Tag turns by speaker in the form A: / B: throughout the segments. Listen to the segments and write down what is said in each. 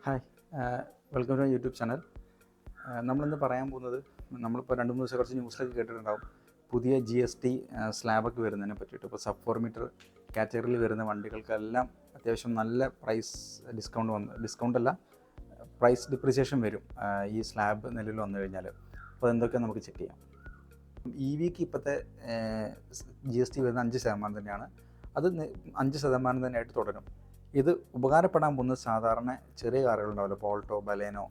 A: Hi, welcome to YouTube channel. നമ്മളിന്ന് പറയാൻ പോകുന്നത്, നമ്മളിപ്പോൾ 2-3 ദിവസം കുറച്ച് ന്യൂസിലൊക്കെ കേട്ടിട്ടുണ്ടാവും, പുതിയ GST സ്ലാബൊക്കെ വരുന്നതിനെ പറ്റിയിട്ട്. ഇപ്പോൾ സബ് 4 മീറ്റർ കാറ്റഗറിയിൽ വരുന്ന വണ്ടികൾക്കെല്ലാം അത്യാവശ്യം നല്ല പ്രൈസ് ഡിസ്കൗണ്ടല്ല, പ്രൈസ് ഡിപ്രിസിയേഷൻ വരും ഈ സ്ലാബ് നിലവിൽ വന്നു കഴിഞ്ഞാൽ. അപ്പോൾ എന്തൊക്കെ നമുക്ക് ചെക്ക് ചെയ്യാം. EVക്ക് ഇപ്പോഴത്തെ GST വരുന്ന 5% തന്നെയാണ്. അത് 5% തന്നെയായിട്ട് തുടരും. ഇത് ഉപകാരപ്പെടാൻ പോകുന്നത് സാധാരണ ചെറിയ കാറുകളുണ്ടാവില്ല, പോൾട്ടോ, ബലേനോ,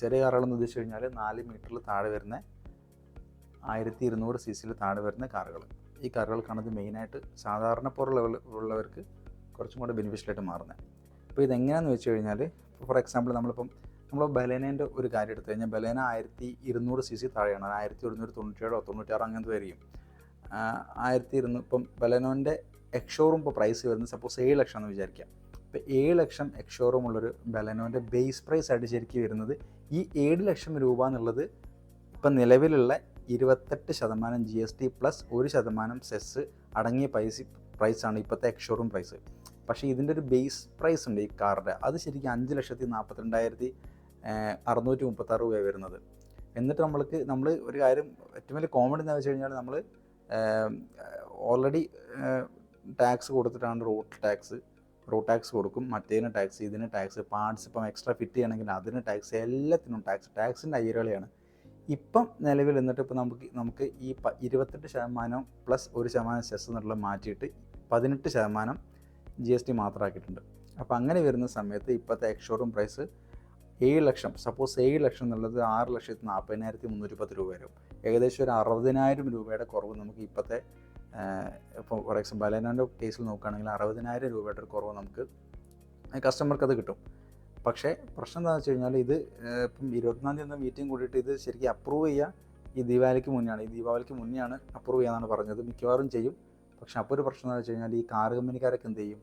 A: ചെറിയ കാറുകളെന്ന് ഉദ്ദേശിച്ച് കഴിഞ്ഞാൽ 4 മീറ്ററിൽ താഴെ വരുന്ന 1200 cc താഴെ വരുന്ന കാറുകൾ. ഈ കാറുകൾക്കാണ് ഇത് മെയിനായിട്ട് സാധാരണ ഉള്ളവർക്ക് കുറച്ചും കൂടെ ബെനിഫിഷ്യലായിട്ട് മാറുന്നത്. അപ്പോൾ ഇതെങ്ങനെയാണെന്ന് വെച്ച് കഴിഞ്ഞാൽ, ഫോർ എക്സാമ്പിൾ നമ്മൾ ബലേനേൻ്റെ ഒരു കാര്യം എടുത്തു കഴിഞ്ഞാൽ, ബലേന 1200 cc താഴെയാണ്. 1197 96 അങ്ങനത്തെ വരികയും 1200. ഇപ്പം ബലേനോൻ്റെ എക്സ്ഷോറൂം ഇപ്പോൾ പ്രൈസ് വരുന്നത് സപ്പോസ് 7 ലക്ഷം എന്ന് വിചാരിക്കാം. ഇപ്പോൾ 7 ലക്ഷം എക്സ്ഷോറൂം ഉള്ളൊരു ബലേനോൻ്റെ ബേസ് പ്രൈസ് ആയിട്ട് ശരിക്കും വരുന്നത് ഈ 7 ലക്ഷം രൂപ എന്നുള്ളത് ഇപ്പം നിലവിലുള്ള 28% GST പ്ലസ് 1% സെസ് അടങ്ങിയ പ്രൈസാണ് ഇപ്പോഴത്തെ എക്സ്ഷോറൂം പ്രൈസ്. പക്ഷേ ഇതിൻ്റെ ഒരു ബേസ് പ്രൈസ് ഉണ്ട് ഈ കാറിൻ്റെ, അത് ശരിക്കും 5,42,636 രൂപ വരുന്നത്. എന്നിട്ട് നമ്മൾ ഒരു കാര്യം ഏറ്റവും വലിയ കോമഡി എന്ന് വെച്ച് കഴിഞ്ഞാൽ, നമ്മൾ ഓൾറെഡി ടാക്സ് കൊടുത്തിട്ടാണ് റോഡ് ടാക്സ് കൊടുക്കും, മറ്റേതിന് ടാക്സ്, ഇതിന് ടാക്സ്, പാർട്സ് ഇപ്പം എക്സ്ട്രാ ഫിറ്റ് ചെയ്യണമെങ്കിൽ അതിന് ടാക്സ്, എല്ലാത്തിനും ടാക്സിൻ്റെ അയ്യരളിയാണ് ഇപ്പം നിലവിൽ. എന്നിട്ട് ഇപ്പോൾ നമുക്ക് ഈ 28% പ്ലസ് 1% സെസ് എന്നുള്ളത് മാറ്റിയിട്ട് 18% GST മാത്രമാക്കിയിട്ടുണ്ട്. അപ്പോൾ അങ്ങനെ വരുന്ന സമയത്ത് ഇപ്പോഴത്തെ എക്സ്ഷോറൂം പ്രൈസ് 7 ലക്ഷം, സപ്പോസ് 7 ലക്ഷം എന്നുള്ളത് 6,40,310 രൂപ വരും. ഏകദേശം ഒരു 60,000 രൂപയുടെ കുറവ് നമുക്ക് ഇപ്പോഴത്തെ, ഇപ്പോൾ ഫോർ എക്സാമ്പിൾ ബലേനോൻ്റെ കേസിൽ നോക്കുകയാണെങ്കിൽ 60,000 രൂപയുടെ ഒരു കുറവ് നമുക്ക് കസ്റ്റമർക്ക് അത് കിട്ടും. പക്ഷേ പ്രശ്നം എന്താണെന്ന് വെച്ച് കഴിഞ്ഞാൽ, ഇത് ഇപ്പം 24 തീയതി മീറ്റിംഗ് കൂടിയിട്ട് ഇത് ശരിക്കും അപ്രൂവ് ചെയ്യുക ഈ ദീപാവലിക്ക് മുന്നെയാണ് അപ്രൂവ് ചെയ്യാനാണ് പറഞ്ഞത്. മിക്കവാറും ചെയ്യും. പക്ഷേ അപ്പോൾ ഒരു പ്രശ്നം എന്താണെന്ന് വെച്ച് കഴിഞ്ഞാൽ, ഈ കാർ കമ്പനിക്കാരൊക്കെ എന്ത് ചെയ്യും,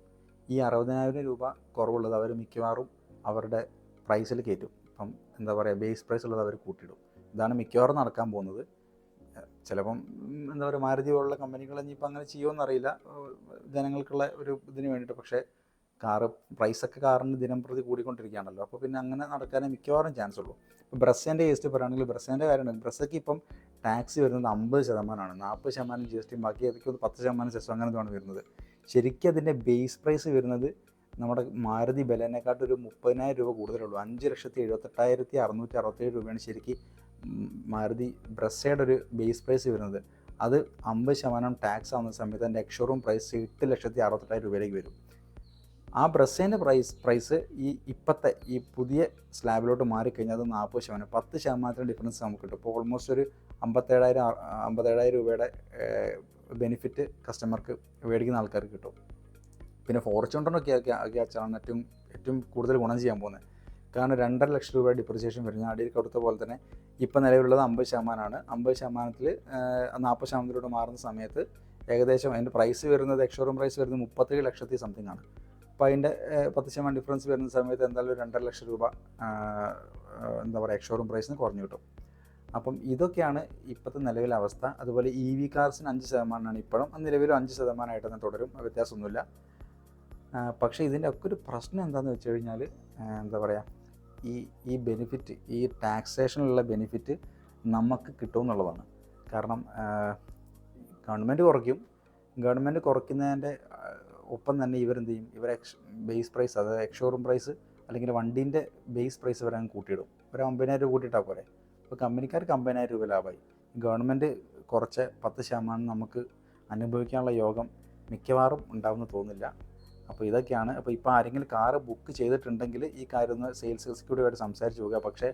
A: ഈ 60,000 രൂപ കുറവുള്ളത് അവർ മിക്കവാറും അവരുടെ പ്രൈസിൽ കയറ്റും. ഇപ്പം എന്താ പറയുക, ബേസ് പ്രൈസ് ഉള്ളത് അവർ കൂട്ടിയിടും. ഇതാണ് മിക്കവാറും നടക്കാൻ പോകുന്നത്. ചിലപ്പം എന്താ പറയുക, മാരുതി പോലുള്ള കമ്പനികൾ ഇനിയിപ്പോൾ അങ്ങനെ ചെയ്യുമെന്നറിയില്ല, ജനങ്ങൾക്കുള്ള ഒരു ഇതിന് വേണ്ടിയിട്ട്. പക്ഷേ പ്രൈസൊക്കെ കാറിന് ദിനം പ്രതി കൂടിക്കൊണ്ടിരിക്കുകയാണല്ലോ. അപ്പോൾ പിന്നെ അങ്ങനെ നടക്കാനേ മിക്കവാറും ചാൻസ് ഉള്ളൂ. ഇപ്പോൾ ബ്രസ്സേൻ്റെ കേസ് പറയുകയാണെങ്കിൽ, ബ്രസ്സേൻ്റെ കാര്യമുണ്ട്. ബ്രസ്സയ്ക്ക് ഇപ്പം ടാക്സ് വരുന്നത് 50%, 40% GST, ബാക്കി ഏതൊക്കെ 10% സെസ് അങ്ങനത്തെയാണ് വരുന്നത്. ശരിക്കും അതിൻ്റെ ബേസ് പ്രൈസ് വരുന്നത് നമ്മുടെ മാരുതി ബലേനേക്കാട്ട് ഒരു 30,000 രൂപ കൂടുതലുള്ളൂ. 5,78,667 രൂപയാണ് ശരിക്കും മാരുതി ബ്രസ്സയുടെ ഒരു ബേസ് പ്രൈസ് വരുന്നത്. അത് 50% ടാക്സ് ആവുന്ന സമയത്ത് എൻ്റെ എക്സ്ഷോറൂം പ്രൈസ് 8,68,000 രൂപയിലേക്ക് വരും. ആ ബ്രസ്സേൻ്റെ പ്രൈസ് ഇപ്പോഴത്തെ ഈ പുതിയ സ്ലാബിലോട്ട് മാറിക്കഴിഞ്ഞാൽ അത് 40%, 10% ഡിഫറൻസ് നമുക്ക് കിട്ടും. ഇപ്പോൾ ഓൾമോസ്റ്റ് ഒരു 57,000 രൂപയുടെ ബെനിഫിറ്റ് കസ്റ്റമർക്ക് മേടിക്കുന്ന ആൾക്കാർക്ക് കിട്ടും. പിന്നെ ഫോർച്യൂണറിനൊക്കെ വെച്ചാണ് ഏറ്റവും കൂടുതൽ ഗുണം ചെയ്യാൻ പോകുന്നത്. കാരണം 2.5 ലക്ഷം രൂപ ഡിപ്രിസിയേഷൻ വരും. ഞാൻ അടിയിൽ കൊടുത്ത പോലെ തന്നെ ഇപ്പം നിലവിലുള്ളത് 50%. 50%-ൽ 40%-ലോട്ട് മാറുന്ന സമയത്ത് ഏകദേശം അതിൻ്റെ പ്രൈസ് വരുന്നത്, എക്സ്ഷോറൂം പ്രൈസ് വരുന്നത് 37 ലക്ഷത്തി സംതിങ് ആണ്. അപ്പോൾ അതിൻ്റെ 10% ഡിഫറൻസ് വരുന്ന സമയത്ത് എന്തായാലും 2.5 ലക്ഷം രൂപ എന്താ പറയുക, എക്സ്ഷോറൂം പ്രൈസിന് കുറഞ്ഞു കിട്ടും. അപ്പം ഇതൊക്കെയാണ് ഇപ്പോഴത്തെ നിലവിലെ അവസ്ഥ. അതുപോലെ EV കാർസിന് 5%ആണ് ഇപ്പോഴും, നിലവിലും 5% തന്നെ തുടരും, വ്യത്യാസമൊന്നുമില്ല. പക്ഷേ ഇതിൻ്റെ ഒക്കെ ഒരു പ്രശ്നം എന്താണെന്ന് വെച്ച് കഴിഞ്ഞാൽ, എന്താ പറയുക, ഈ ബെനിഫിറ്റ്, ഈ ടാക്സേഷനിലുള്ള ബെനിഫിറ്റ് നമുക്ക് കിട്ടുമെന്നുള്ളതാണ്. കാരണം ഗവൺമെൻറ് കുറയ്ക്കുന്നതിൻ്റെ ഒപ്പം തന്നെ ഇവരെന്ത് ചെയ്യും, ബേസ് പ്രൈസ്, അതായത് എക്സ്ഷോറൂം പ്രൈസ് അല്ലെങ്കിൽ വണ്ടീൻ്റെ ബേസ് പ്രൈസ് വരെ അങ്ങ് കൂട്ടിയിടും. ഒരു 50,000 രൂപ കൂട്ടിയിട്ടാൽ പോരെ. അപ്പോൾ കമ്പനിക്കാർക്ക് 50,000 രൂപ ലാഭമായി. ഗവൺമെൻറ് കുറച്ച് 10% നമുക്ക് അനുഭവിക്കാനുള്ള യോഗം മിക്കവാറും ഉണ്ടാവുമെന്ന് തോന്നുന്നില്ല. അപ്പോൾ ഇതൊക്കെയാണ്. അപ്പോൾ ഇപ്പോൾ ആരെങ്കിലും കാറ് ബുക്ക് ചെയ്തിട്ടുണ്ടെങ്കിൽ ഈ കാര്യം ഒന്ന് സെയിൽസ് എക്സിക്യൂട്ടീവായിട്ട് സംസാരിച്ച് പോകുക. പക്ഷേ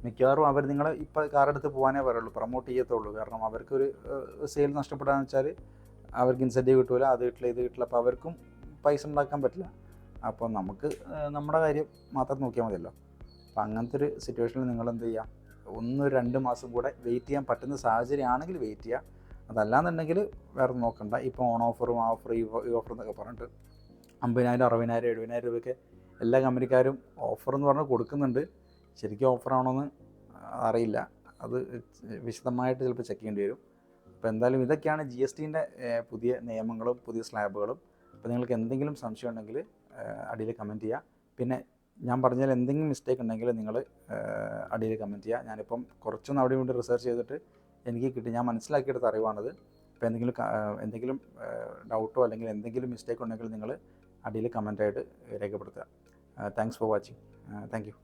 A: മിക്കവാറും അവർ നിങ്ങളെ ഇപ്പോൾ കാറെടുത്ത് പോകാനേ പറയുള്ളൂ, പ്രൊമോട്ട് ചെയ്യത്തുള്ളൂ. കാരണം അവർക്കൊരു സെയിൽ നഷ്ടപ്പെടാന്ന് വെച്ചാൽ അവർക്ക് ഇൻസെൻറ്റീവ് കിട്ടില്ല, അത് കിട്ടില്ല, ഇത് കിട്ടില്ല. അപ്പോൾ അവർക്കും പൈസ ഉണ്ടാക്കാൻ പറ്റില്ല. അപ്പോൾ നമുക്ക് നമ്മുടെ കാര്യം മാത്രം നോക്കിയാൽ മതിയല്ലോ. അപ്പോൾ അങ്ങനത്തെ ഒരു സിറ്റുവേഷനിൽ നിങ്ങൾ എന്ത് ചെയ്യുക, 1-2 മാസം കൂടെ വെയിറ്റ് ചെയ്യാൻ പറ്റുന്ന സാഹചര്യം ആണെങ്കിൽ വെയിറ്റ് ചെയ്യുക. അതല്ലാന്നുണ്ടെങ്കിൽ വേറെ നോക്കണ്ട. ഇപ്പോൾ ഓൺ ഓഫറും ആ ഓഫർ ഈ ഓഫർ എന്നൊക്കെ പറഞ്ഞിട്ട് 50,000, 60,000, 70,000 രൂപയൊക്കെ എല്ലാ കമ്പനിക്കാരും ഓഫർ എന്ന് പറഞ്ഞാൽ കൊടുക്കുന്നുണ്ട്. ശരിക്കും ഓഫറാണോയെന്ന് അറിയില്ല, അത് വിശദമായിട്ട് ചിലപ്പോൾ ചെക്ക് ചെയ്യേണ്ടി വരും. അപ്പോൾ എന്തായാലും ഇതൊക്കെയാണ് GSTൻ്റെ പുതിയ നിയമങ്ങളും പുതിയ സ്ലാബുകളും. അപ്പോൾ നിങ്ങൾക്ക് എന്തെങ്കിലും സംശയം ഉണ്ടെങ്കിൽ അടിയിൽ കമൻറ്റ് ചെയ്യുക. പിന്നെ ഞാൻ പറഞ്ഞതിൽ എന്തെങ്കിലും മിസ്റ്റേക്ക് ഉണ്ടെങ്കിൽ നിങ്ങൾ അടിയിൽ കമൻറ്റ് ചെയ്യുക. ഞാനിപ്പം കുറച്ചൊന്നും അവിടെ കൊണ്ട് റിസർച്ച് ചെയ്തിട്ട് എനിക്ക് കിട്ടി, ഞാൻ മനസ്സിലാക്കിയെടുത്ത അറിവാണത്. ഇപ്പോൾ എന്തെങ്കിലും ഡൗട്ടോ അല്ലെങ്കിൽ എന്തെങ്കിലും മിസ്റ്റേക്ക് ഉണ്ടെങ്കിൽ നിങ്ങൾ അടിയിൽ കമൻറ്റായിട്ട് രേഖപ്പെടുത്തുക. Thanks for watching. Thank you.